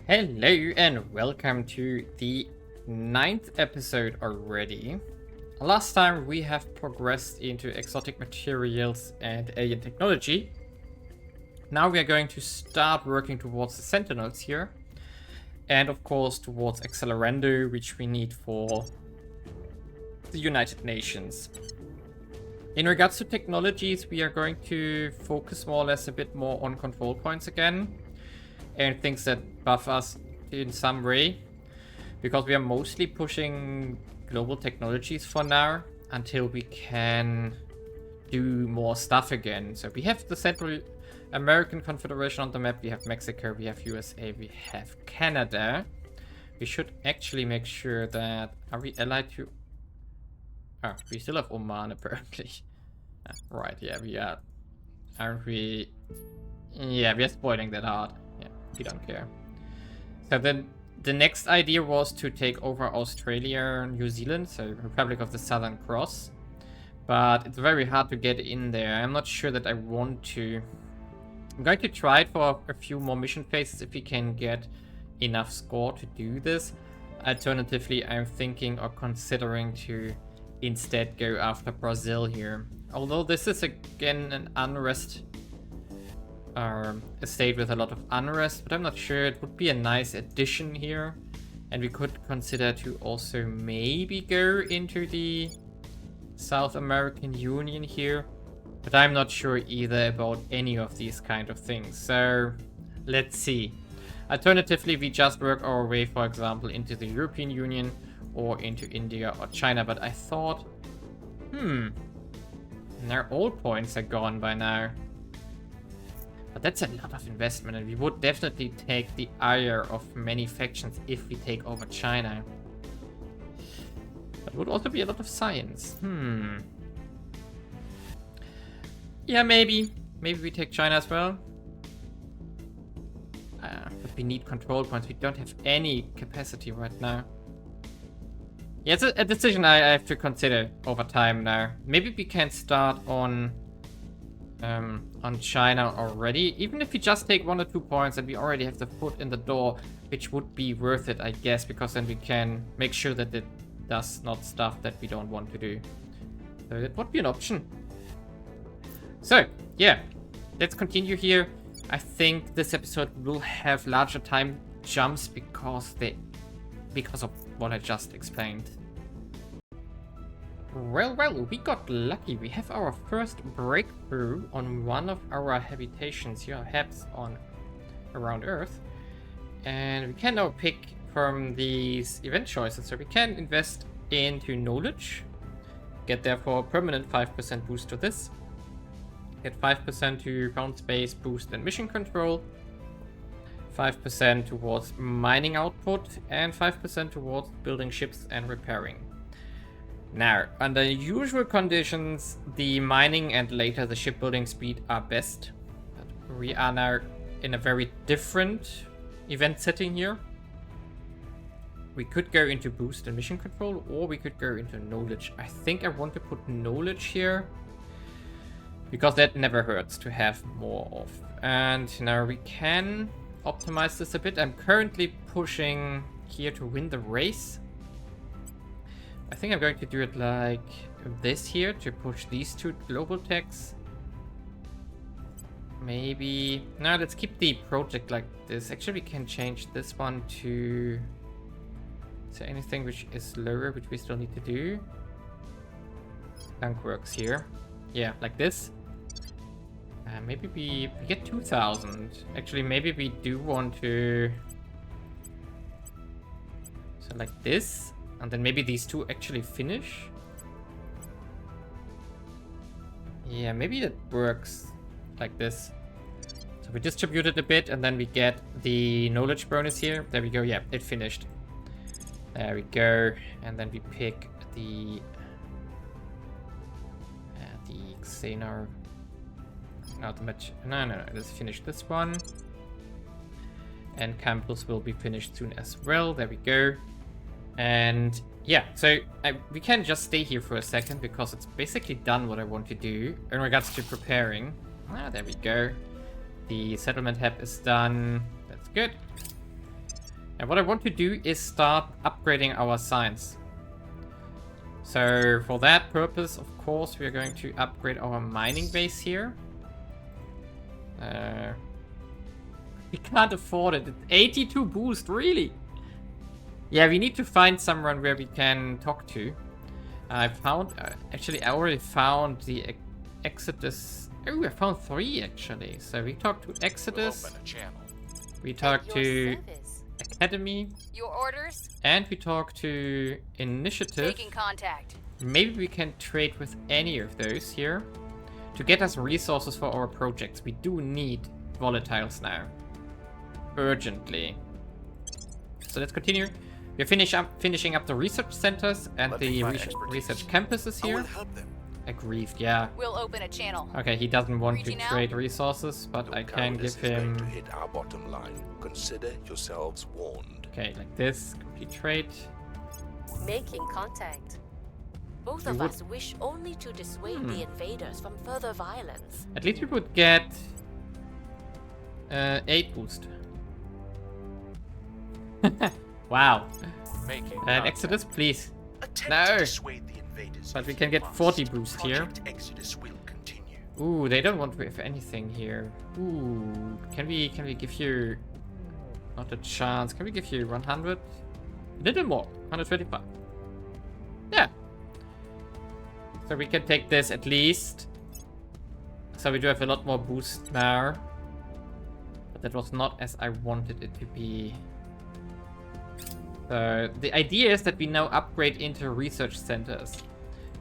Hello and welcome to the 9th episode already. Last time we have progressed into exotic materials and alien technology. Now we are going to start working towards the Sentinels here. And of course towards Accelerando, which we need for the United Nations. In regards to technologies, we are going to focus more or less a bit more on control points again. And things that buff us in some way, because we are mostly pushing global technologies for now until we can do more stuff again. So we have the Central American Confederation on the map, we have Mexico, we have USA, we have Canada. We should actually make sure that... Are we allied to... Oh, we still have Oman apparently. Right, yeah, we are. Aren't we? Yeah, we are spoiling that hard. We don't care. So then the next idea was to take over Australia, New Zealand, so Republic of the Southern Cross. But it's very hard to get in there. I'm not sure that I want to. I'm going to try it for a few more mission phases if we can get enough score to do this. Alternatively, I'm thinking or considering to instead go after Brazil here. Although this is again an unrest a state with a lot of unrest, but I'm not sure. It would be a nice addition here, and we could consider to also maybe go into the South American Union here, but I'm not sure either about any of these kind of things, so let's see. Alternatively, we just work our way, for example, into the European Union or into India or China, but I thought, now all points are gone by now. But that's a lot of investment, and we would definitely take the ire of many factions if we take over China. But it would also be a lot of science. Yeah, maybe. Maybe we take China as well. But we need control points. We don't have any capacity right now. Yeah, it's a decision I have to consider over time now. Maybe we can start on China already, even if we just take 1 or 2 points and we already have the foot in the door, which would be worth it, I guess, because then we can make sure that it does not stuff that we don't want to do. So that would be an option. So yeah, let's continue here. I think this episode will have larger time jumps because of what I just explained. Well, we got lucky. We have our first breakthrough on one of our habitations here, perhaps on around Earth. And we can now pick from these event choices. So we can invest into knowledge, get therefore a permanent 5% boost to this, get 5% to found space boost and mission control, 5% towards mining output, and 5% towards building ships and repairing. Now, under usual conditions, the mining and later the shipbuilding speed are best. But we are now in a very different event setting here. We could go into boost and mission control, or we could go into knowledge. I think I want to put knowledge here, because that never hurts to have more of. And now we can optimize this a bit. I'm currently pushing here to win the race. I think I'm going to do it like this here to push these 2 global techs. Maybe... No, let's keep the project like this. Actually, we can change this one to... Is there anything which is lower, which we still need to do? Dunk works here. Yeah, like this. Maybe we get 2,000. Actually, maybe we do want to... So like this. And then maybe these 2 actually finish. Yeah, maybe it works like this. So we distribute it a bit and then we get the knowledge bonus here. There we go. Yeah, it finished. There we go. And then we pick the Xenar. Not much. No. Let's finish this one. And Campus will be finished soon as well. There we go. And yeah, so we can just stay here for a second because it's basically done what I want to do in regards to preparing. There we go. The settlement hub is done. That's good. And what I want to do is start upgrading our science. So for that purpose, of course, we are going to upgrade our mining base here. We can't afford it. It's 82 boost, really? Yeah, we need to find someone where we can talk to. I found, actually, I already found the Exodus. Oh, I found 3 actually. So we talked to Exodus. We talked to Academy. Your orders? And we talked to Initiative. Taking contact. Maybe we can trade with any of those here to get us resources for our projects. We do need volatiles now. Urgently. So let's continue. We're finishing up the research centers and the research campuses here. Aggrieved, yeah. We'll open a channel. Okay, he doesn't want to Reaching out. trade resources, but I can give him... To hit our bottom line. Consider yourselves warned. Okay, like this. Complete trade. Making contact. Both of us wish only to dissuade the invaders from further violence. At least we would get 8 boost. Wow. And Exodus, please. No. But we can get 40 boost here. Ooh, they don't want to have anything here. Ooh, can we give you not a chance? Can we give you 100? A little more, 125. Yeah. So we can take this at least. So we do have a lot more boost now. But that was not as I wanted it to be. So the idea is that we now upgrade into research centers.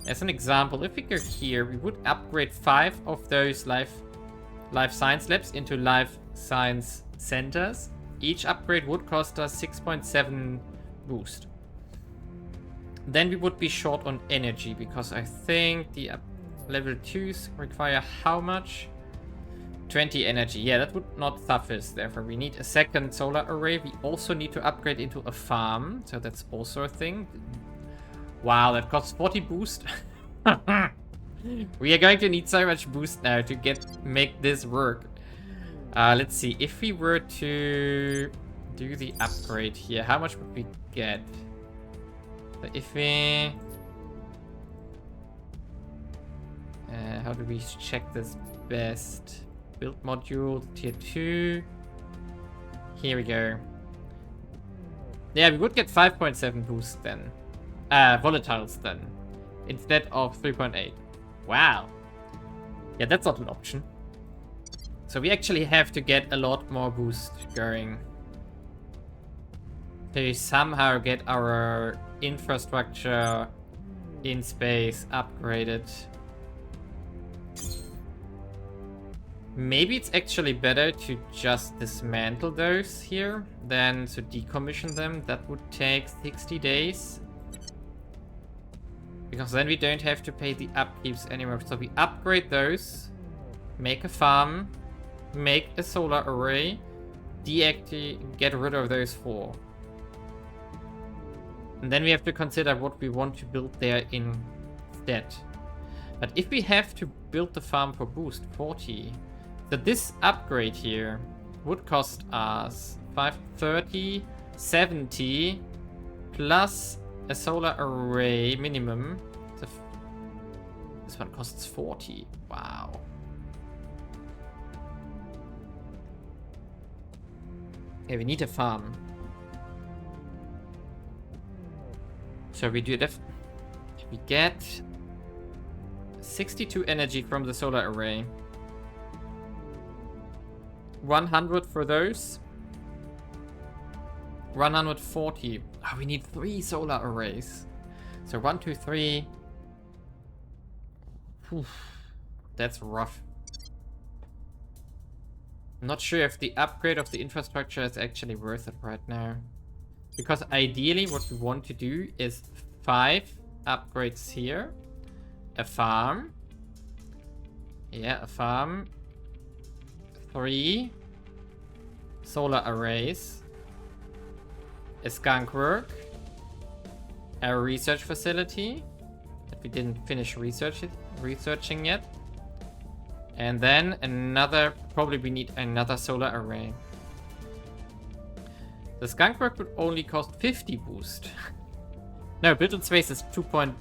As an example, if we go here, we would upgrade 5 of those life science labs into life science centers. Each upgrade would cost us 6.7 boost. Then we would be short on energy, because I think the level 2s require how much? 20 energy. Yeah, that would not suffice. Therefore, we need a second solar array. We also need to upgrade into a farm. So that's also a thing. Wow, that costs 40 boost. We are going to need so much boost now to make this work. Let's see. If we were to do the upgrade here, how much would we get? So if we... how do we check this best? Build module, tier 2. Here we go. Yeah, we would get 5.7 boost then. Volatiles then. Instead of 3.8. Wow. Yeah, that's not an option. So we actually have to get a lot more boost going. To somehow get our infrastructure in space upgraded. Maybe it's actually better to just dismantle those here than to decommission them. That would take 60 days. Because then we don't have to pay the upkeeps anymore. So we upgrade those, make a farm, make a solar array, get rid of those 4. And then we have to consider what we want to build there instead. But if we have to build the farm for boost, 40. So this upgrade here would cost us 530, 70, plus a solar array minimum. So this one costs 40. Wow. Yeah, we need a farm. So we do we get 62 energy from the solar array. 100 for those. 140. Oh, we need 3 solar arrays. So 1, 2, 3. Whew. That's rough. I'm not sure if the upgrade of the infrastructure is actually worth it right now. Because ideally what we want to do is 5 upgrades here. A farm. Yeah, a farm. 3 solar arrays. A skunk work. A research facility that we didn't finish researching yet. And then another, probably we need another solar array. The skunkwork would only cost 50 boost. No, build in space is 2.3.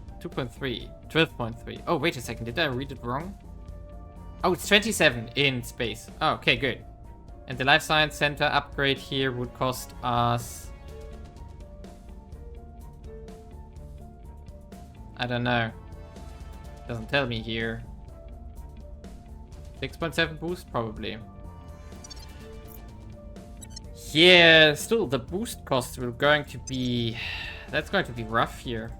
12.3. Oh, wait a second. Did I read it wrong? Oh, it's 27 in space. Oh, okay, good. And the Life Science Center upgrade here would cost us... I don't know. Doesn't tell me here. 6.7 boost, probably. Yeah, still the boost costs will going to be... That's going to be rough here.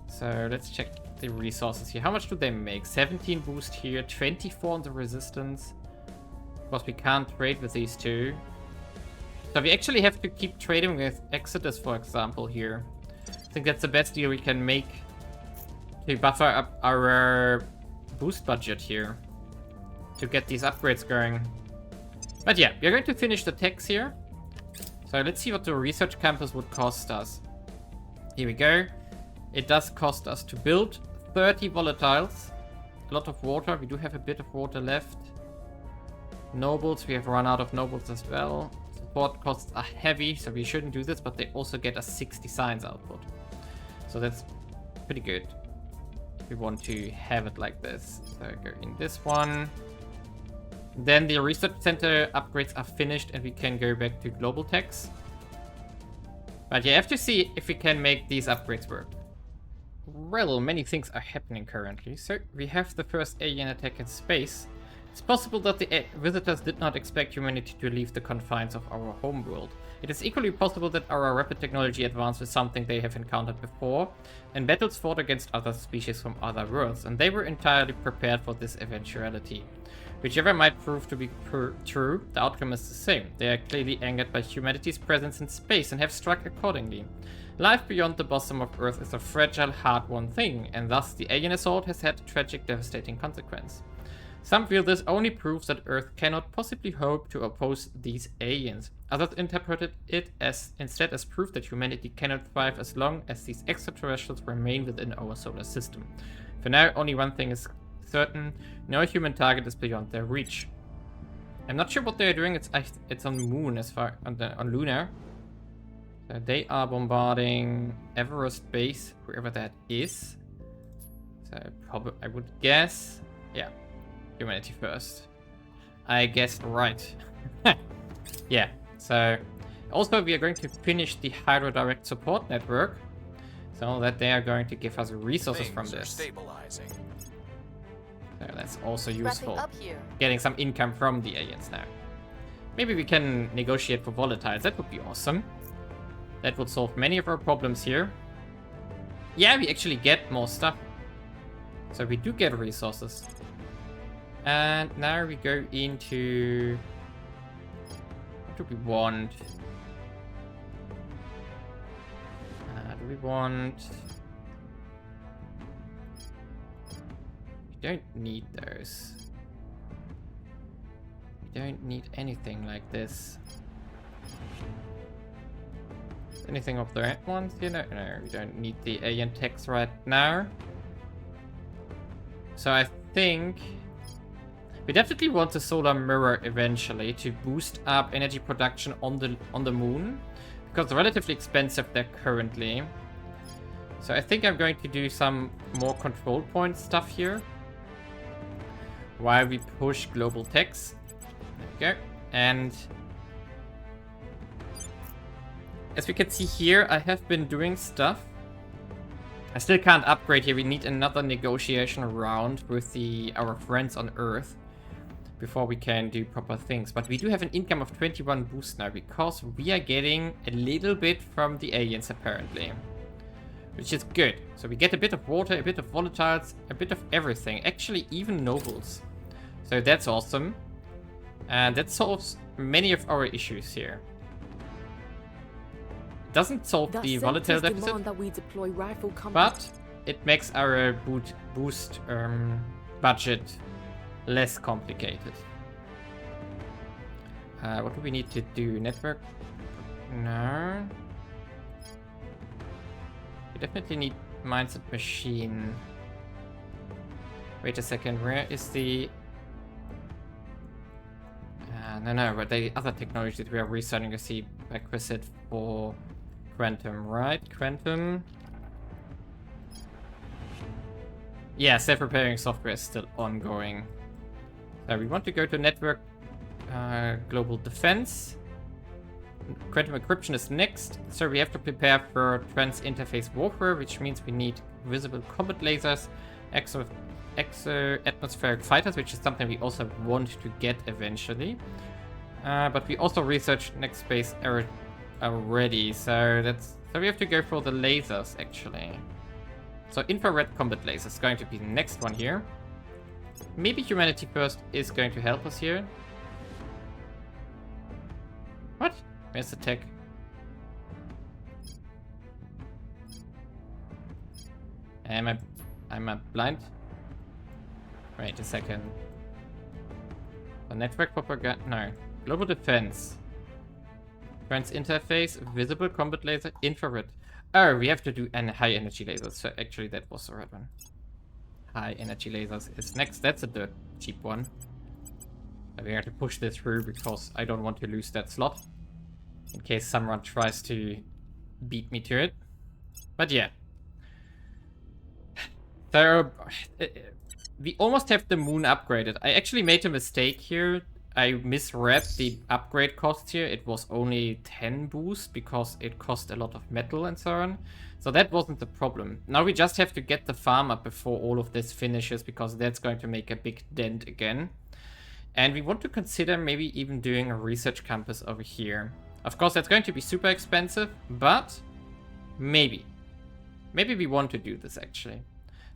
So let's check the resources here. How much do they make? 17 boost here, 24 on the resistance. Of course, we can't trade with these two. So we actually have to keep trading with Exodus, for example, here. I think that's the best deal we can make to buffer up our boost budget here to get these upgrades going. But yeah, we're going to finish the techs here. So let's see what the research campus would cost us. Here we go. It does cost us to build 30 volatiles. A lot of water. We do have a bit of water left. Nobles. We have run out of nobles as well. Support costs are heavy, so we shouldn't do this, but they also get us 60 science output. So that's pretty good. If we want to have it like this. So go in this one. Then the research center upgrades are finished and we can go back to global techs. But you have to see if we can make these upgrades work. Well, many things are happening currently. So we have the first alien attack in space. It's possible that the visitors did not expect humanity to leave the confines of our homeworld. It is equally possible that our rapid technology advanced is something they have encountered before, and battles fought against other species from other worlds, and they were entirely prepared for this eventuality. Whichever might prove to be true, the outcome is the same. They are clearly angered by humanity's presence in space and have struck accordingly. Life beyond the bosom of Earth is a fragile, hard-won thing, and thus the alien assault has had a tragic, devastating consequence. Some feel this only proves that Earth cannot possibly hope to oppose these aliens. Others interpreted it instead as proof that humanity cannot thrive as long as these extraterrestrials remain within our solar system. For now, only one thing is certain: no human target is beyond their reach. I'm not sure what they are doing. It's on Moon as far on Luna. So they are bombarding Everest base, wherever that is. So probably I would guess, yeah, humanity first. I guessed right. Yeah. So also we are going to finish the Hydro Direct support network, so that they are going to give us resources from this. Stabilizing. So that's also useful. Up here. Getting some income from the aliens now. Maybe we can negotiate for volatiles. That would be awesome. That would solve many of our problems here. Yeah, we actually get more stuff. So we do get resources. And now we go into... What do we want? Do we want... We don't need those. We don't need anything like this. Anything of the red ones? You know, no, we don't need the alien techs right now. So I think we definitely want the solar mirror eventually to boost up energy production on the moon, because it's relatively expensive there currently. So I think I'm going to do some more control point stuff here while we push global techs. There we go. And as we can see here, I have been doing stuff. I still can't upgrade here. We need another negotiation round with our friends on Earth before we can do proper things. But we do have an income of 21 boost now, because we are getting a little bit from the aliens apparently, which is good. So we get a bit of water, a bit of volatiles, a bit of everything. Actually, even nobles. So that's awesome. And that solves many of our issues here. Doesn't solve the volatile deficit, that we deploy rifle but it makes our boost budget less complicated. What do we need to do? Network? No. We definitely need mindset machine. Wait a second, where is the... No, but the other technology that we are researching is the requisite for quantum, right? Quantum. Yeah, self-repairing software is still ongoing. We want to go to network global defense. Quantum encryption is next, so we have to prepare for trans-interface warfare, which means we need visible combat lasers, exo-atmospheric fighters, which is something we also want to get eventually. But we also researched next space already, so we have to go for the lasers actually. So infrared combat lasers is going to be the next one here. Maybe Humanity First is going to help us here. What? Where's the tech? Am I blind? Wait a second. The network propaganda. No. Global defense. Trans interface. Visible combat laser. Infrared. Oh, we have to do high energy lasers. So actually, that was the right one. High energy lasers is next. That's a cheap one. We have to push this through because I don't want to lose that slot. In case someone tries to beat me to it. But yeah. So, we almost have the moon upgraded. I actually made a mistake here. I misread the upgrade cost here. It was only 10 boost because it cost a lot of metal and so on. So that wasn't the problem. Now we just have to get the farm up before all of this finishes because that's going to make a big dent again. And we want to consider maybe even doing a research campus over here. Of course, that's going to be super expensive, but maybe. Maybe we want to do this actually.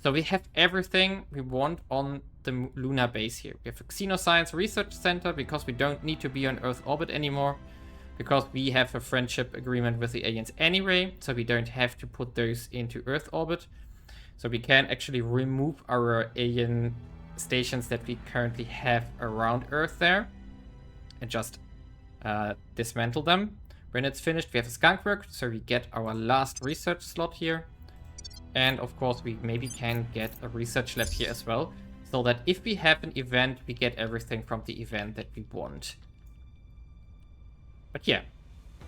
So we have everything we want on the lunar base here. We have a Xenoscience Research Center because we don't need to be on Earth orbit anymore. Because we have a friendship agreement with the aliens anyway. So we don't have to put those into Earth orbit. So we can actually remove our alien stations that we currently have around Earth there. And just dismantle them. When it's finished, we have a skunkwork. So we get our last research slot here. And of course, we maybe can get a research lab here as well. So that if we have an event, we get everything from the event that we want. But yeah,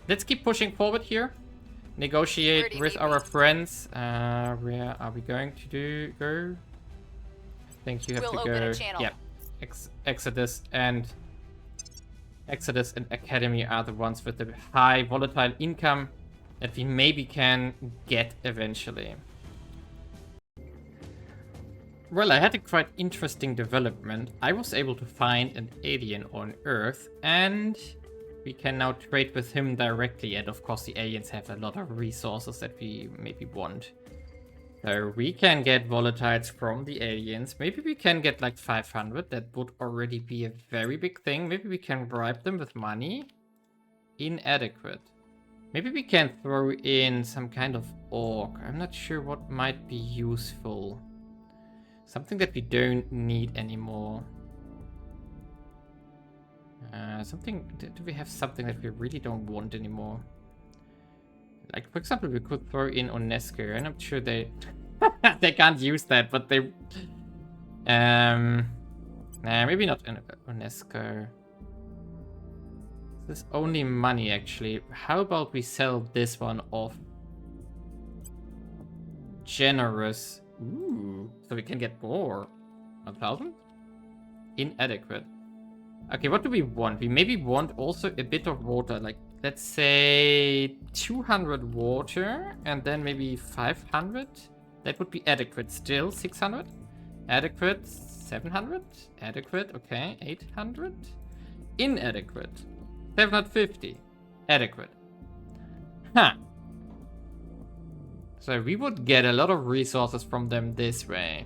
let's keep pushing forward here. Negotiate with our friends. Where are we going to go? I think you have to go. Yeah, Exodus and Academy are the ones with the high volatile income that we maybe can get eventually. Well, I had a quite interesting development. I was able to find an alien on Earth, and we can now trade with him directly. And of course, the aliens have a lot of resources that we maybe want. So we can get volatiles from the aliens. Maybe we can get like 500. That would already be a very big thing. Maybe we can bribe them with money. Inadequate. Maybe we can throw in some kind of orc. I'm not sure what might be useful. Something that we don't need anymore. Do we have something that we really don't want anymore? Like, for example, we could throw in Onesco, and I'm sure they they can't use that, but they nah, maybe not Onesco. This is only money actually. How about we sell this one off? Generous. Ooh, so we can get more. 1,000? Inadequate. Okay, what do we want? We maybe want also a bit of water, like let's say 200 water and then maybe 500. That would be adequate still. 600? Adequate. 700? Adequate. Okay, 800. Inadequate. 750. Adequate. Huh. So we would get a lot of resources from them this way.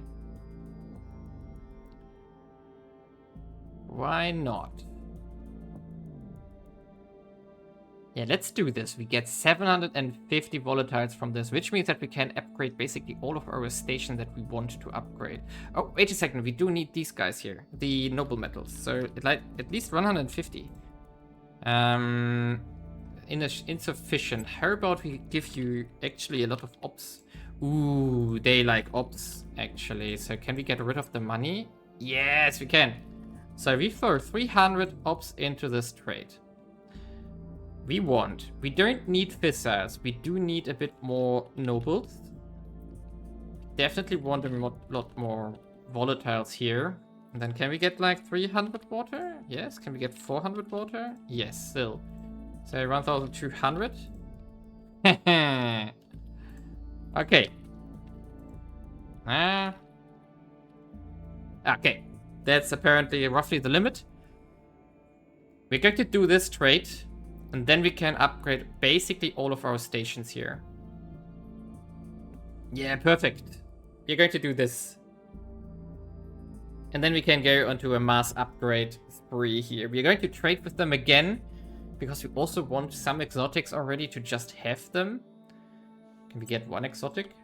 Why not? Yeah, let's do this. We get 750 volatiles from this, which means that we can upgrade basically all of our stations that we want to upgrade. Oh, wait a second. We do need these guys here. The noble metals. So at least 150. Insufficient. How about we give you actually a lot of ops? Ooh, they like ops actually. So can we get rid of the money? Yes, we can. So we throw 300 ops into this trade. We don't need fizzers. We do need a bit more nobles. Definitely want a lot more volatiles here. And then can we get like 300 water? Yes. Can we get 400 water? Yes, still. So 1,200. Okay. Okay. That's apparently roughly the limit. We're going to do this trade. And then we can upgrade basically all of our stations here. Yeah, perfect. We're going to do this. And then we can go onto a mass upgrade spree here. We're going to trade with them again. Because we also want some exotics already to just have them. Can we get one exotic?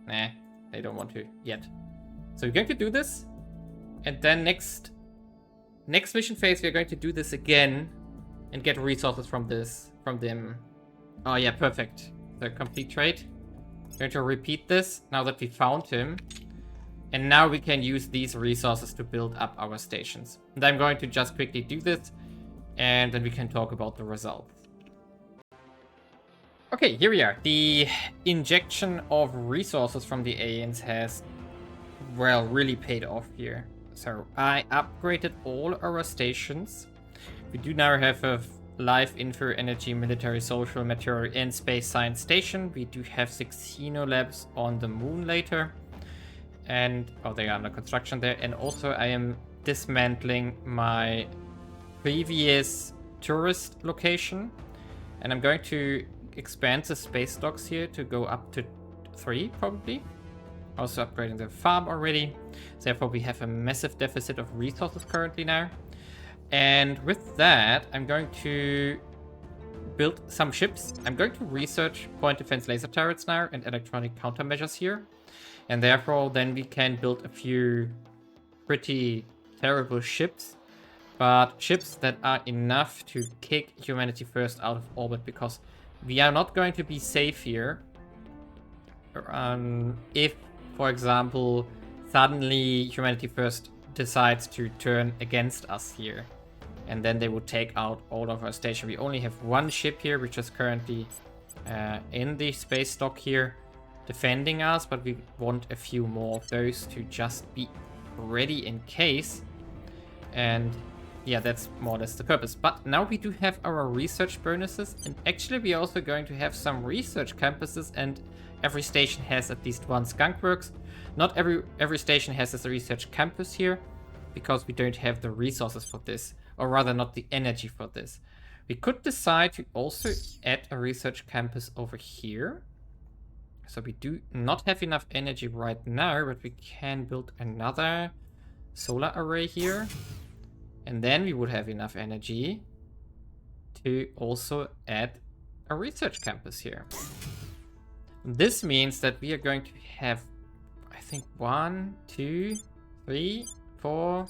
Nah, they don't want to yet. So we're going to do this. And then next mission phase, we're going to do this again. And get resources from them. Oh yeah, perfect. So complete trade. We're going to repeat this now that we found him. And now we can use these resources to build up our stations. And I'm going to just quickly do this. And then we can talk about the results. Okay, here we are. The injection of resources from the aliens has, well, really paid off here. So I upgraded all our stations. We do now have a life, info, energy, military, social, material, and space science station. We do have 6 Xeno labs on the moon later. And, oh, they are under construction there. And also I am dismantling my previous tourist location. And I'm going to expand the space docks here to go up to 3, probably. Also upgrading the farm already. Therefore, we have a massive deficit of resources currently now. And with that, I'm going to build some ships. I'm going to research point defense laser turrets now and electronic countermeasures here. And therefore, then we can build a few pretty terrible ships. But ships that are enough to kick humanity first out of orbit. Because we are not going to be safe here. If, for example, suddenly humanity first decides to turn against us here. And then they would take out all of our station. We only have one ship here, which is currently in the space dock here, defending us. But we want a few more of those to just be ready in case. And yeah, that's more or less the purpose. But now we do have our research bonuses. And actually, we're also going to have some research campuses. And every station has at least one skunkworks. Not every station has a research campus here. Because we don't have the resources for this. Or rather, not the energy for this. We could decide to also add a research campus over here. So we do not have enough energy right now, but we can build another solar array here. And then we would have enough energy to also add a research campus here. This means that we are going to have, I think, 1, 2, 3, 4,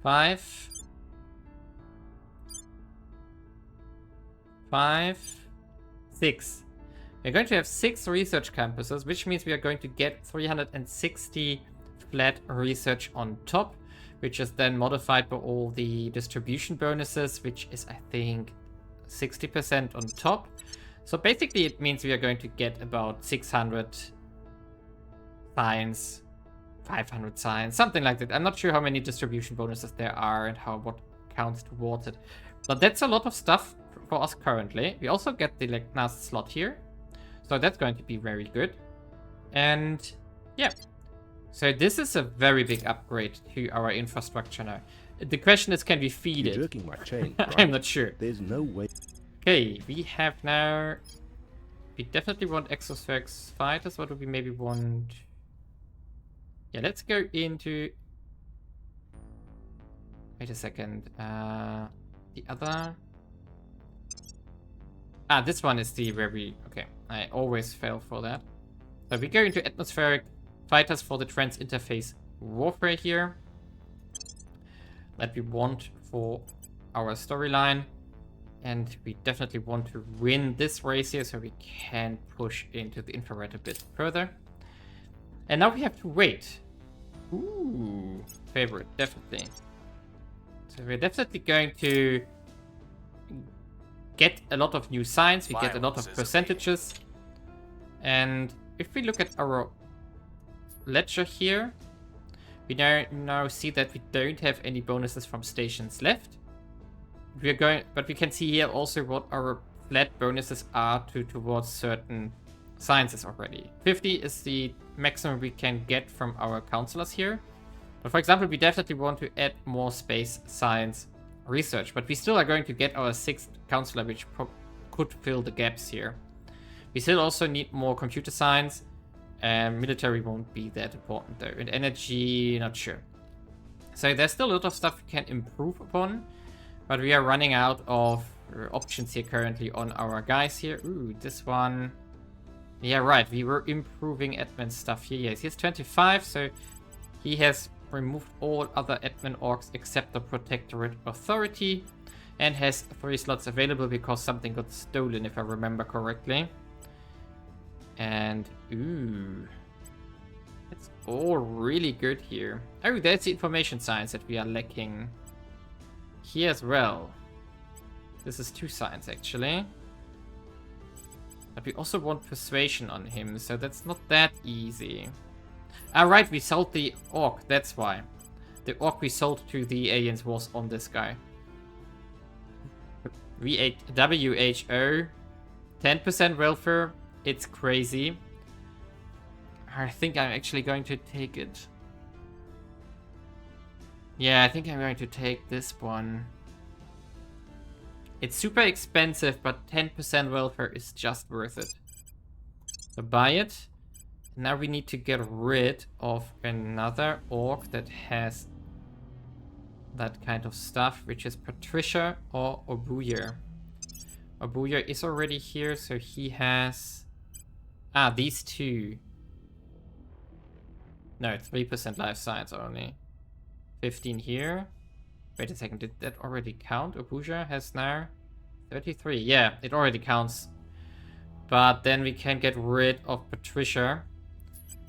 5, 6. We're going to have 6 research campuses, which means we are going to get 360 flat research on top, which is then modified by all the distribution bonuses, which is, I think, 60% on top. So basically it means we are going to get about 600 science, 500 science, something like that. I'm not sure how many distribution bonuses there are and what counts towards it. But that's a lot of stuff for us currently. We also get the last slot here. So that's going to be very good. And yeah. So this is a very big upgrade to our infrastructure now. The question is, can we feed it? You're jerking my chain, right? I'm not sure. There's no way. Okay, we have now... We definitely want exosphex fighters. What do we maybe want? Yeah, let's go into... Wait a second. The other... Ah, this one is the where we... Okay, I always fail for that. So we go into atmospheric fighters for the trans-interface warfare here. That we want for our storyline. And we definitely want to win this race here so we can push into the infrared a bit further. And now we have to wait. Ooh, favorite, definitely. So we're definitely going to get a lot of new science. We get a lot of percentages. And if we look at our ledger here, we now see that we don't have any bonuses from stations left. But we can see here also what our flat bonuses are towards certain sciences already. 50 is the maximum we can get from our councilors here. But for example, we definitely want to add more space science research, but we still are going to get our 6th councilor, which could fill the gaps here. We still also need more computer science, and military won't be that important though. And energy, not sure. So there's still a lot of stuff we can improve upon, but we are running out of options here currently on our guys here. Ooh, this one. Yeah, right. We were improving admin stuff here. Yes, he's 25, so he has removed all other admin orgs except the Protectorate Authority and has 3 slots available because something got stolen, if I remember correctly. And, ooh. It's all really good here. Oh, there's the information science that we are lacking here as well. This is 2 science, actually. But we also want persuasion on him, so that's not that easy. Right, we sold the orc, that's why. The orc we sold to the aliens was on this guy. WHO, 10% welfare, it's crazy. I think I'm actually going to take it. Yeah, I think I'm going to take this one. It's super expensive, but 10% welfare is just worth it. So buy it. Now we need to get rid of another orc that has that kind of stuff, which is Patricia or Obuyer. Obuyer is already here, so he has... these 2. No, 3% life science only. 15 here. Wait a second, did that already count? Obuyer has now 33. Yeah, it already counts. But then we can get rid of Patricia.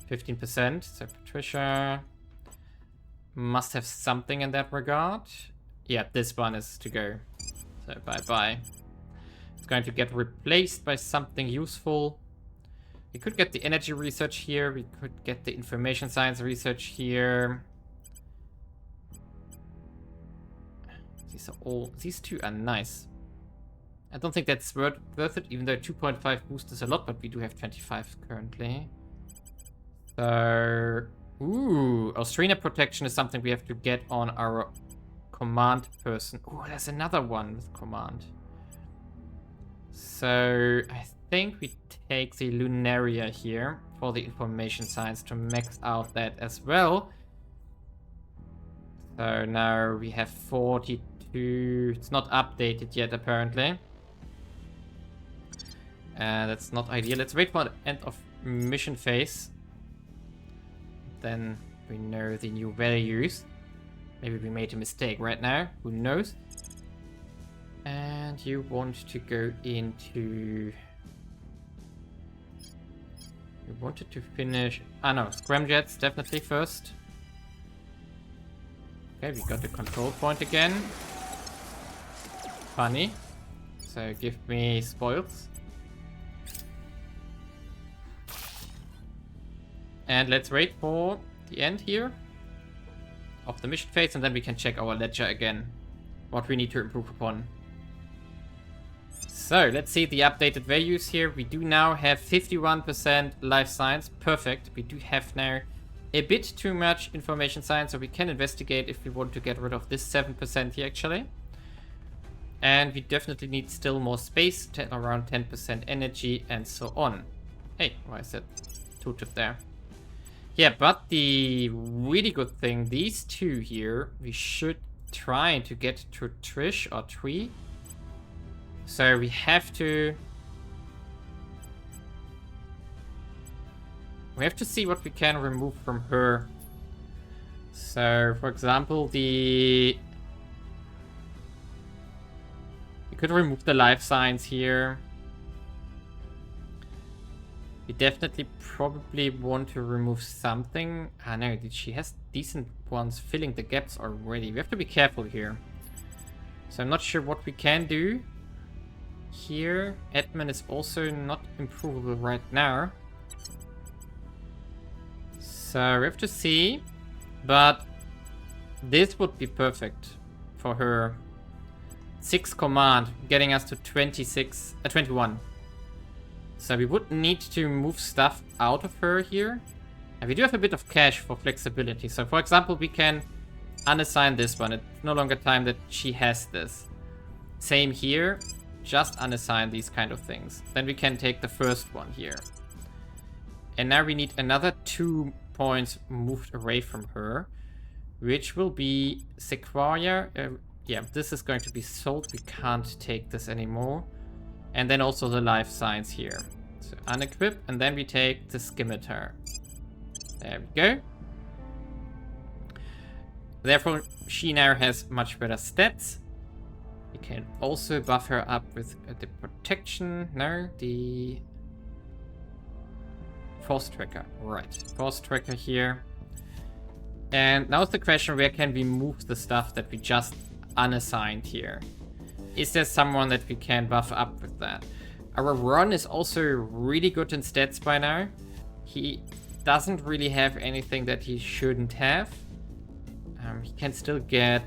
15%. So Patricia must have something in that regard. Yeah, this one is to go. So bye-bye. It's going to get replaced by something useful. We could get the energy research here. We could get the information science research here. These 2 are nice. I don't think that's worth it, even though 2.5 boost is a lot, but we do have 25 currently. So, ooh, Australia protection is something we have to get on our command person. Oh, there's another one with command. So, I think we take the Lunaria here for the information science to max out that as well. So now we have 42. It's not updated yet, apparently. That's not ideal. Let's wait for the end of mission phase. Then we know the new values. Maybe we made a mistake right now. Who knows? And you want to go into... You wanted to finish... no. Scramjets definitely first. Okay, we got the control point again. Funny. So give me spoils. And let's wait for the end here of the mission phase, and then we can check our ledger again. What we need to improve upon. So, let's see the updated values here. We do now have 51% life science. Perfect. We do have now a bit too much information science, so we can investigate if we want to get rid of this 7% here, actually. And we definitely need still more space, around 10% energy, and so on. Hey, why is that tutored there? Yeah, but the really good thing, these 2 here, we should try to get to Trish or Tree. So we have to... We have to see what we can remove from her. So, for example, we could remove the life science here. We definitely probably want to remove something. Ah, no, she has decent ones filling the gaps already. We have to be careful here. So I'm not sure what we can do. Here, admin is also not improvable right now. So we have to see. But this would be perfect for her. 6 command, getting us to 21. So we would need to move stuff out of her here. And we do have a bit of cash for flexibility. So for example, we can unassign this one. It's no longer time that she has this. Same here. Just unassign these kind of things. Then we can take the first one here. And now we need another 2 points moved away from her. Which will be Sequoia. Yeah, this is going to be sold. We can't take this anymore. And then also the life science here. So unequip, and then we take the scimitar. There we go. Therefore, she now has much better stats. We can also buff her up with the protection. No, the force tracker. Right, force tracker here. And now it's the question, where can we move the stuff that we just unassigned here? Is there someone that we can buff up with that? Our Ron is also really good in stats by now. He doesn't really have anything that he shouldn't have. He can still get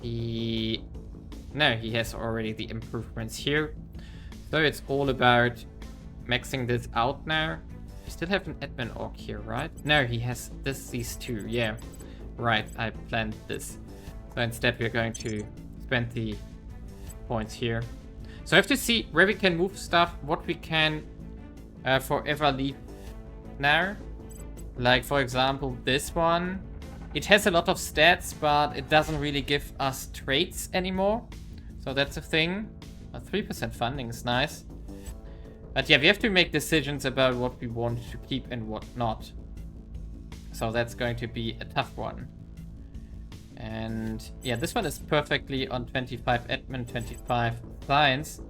the... No, he has already the improvements here. So it's all about maxing this out now. We still have an admin orc here, right? No, he has these two, yeah. Right, I planned this. So instead we're going to spend the points here. So I have to see where we can move stuff, what we can forever leave now. Like for example this one. It has a lot of stats, but it doesn't really give us traits anymore. So that's a thing. 3% funding is nice. But yeah, we have to make decisions about what we want to keep and what not. So that's going to be a tough one. And yeah, this one is perfectly on 25 admin, 25 science.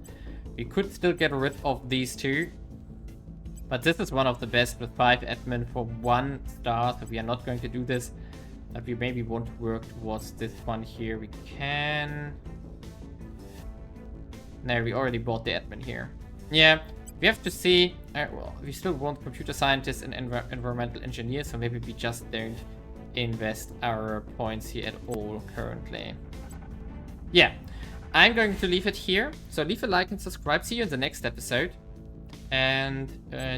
We could still get rid of these two. But this is one of the best with 5 admin for 1 star. So we are not going to do this. But we maybe want to work towards this one here. We can... No, we already bought the admin here. Yeah, we have to see... well, we still want computer scientists and environmental engineers. So maybe we just don't invest our points here at all currently. Yeah, I'm going to leave it here. So leave a like and subscribe. See you in the next episode. And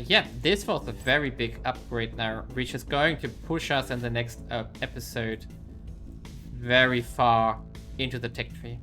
yeah, this was a very big upgrade now, which is going to push us in the next episode very far into the tech tree.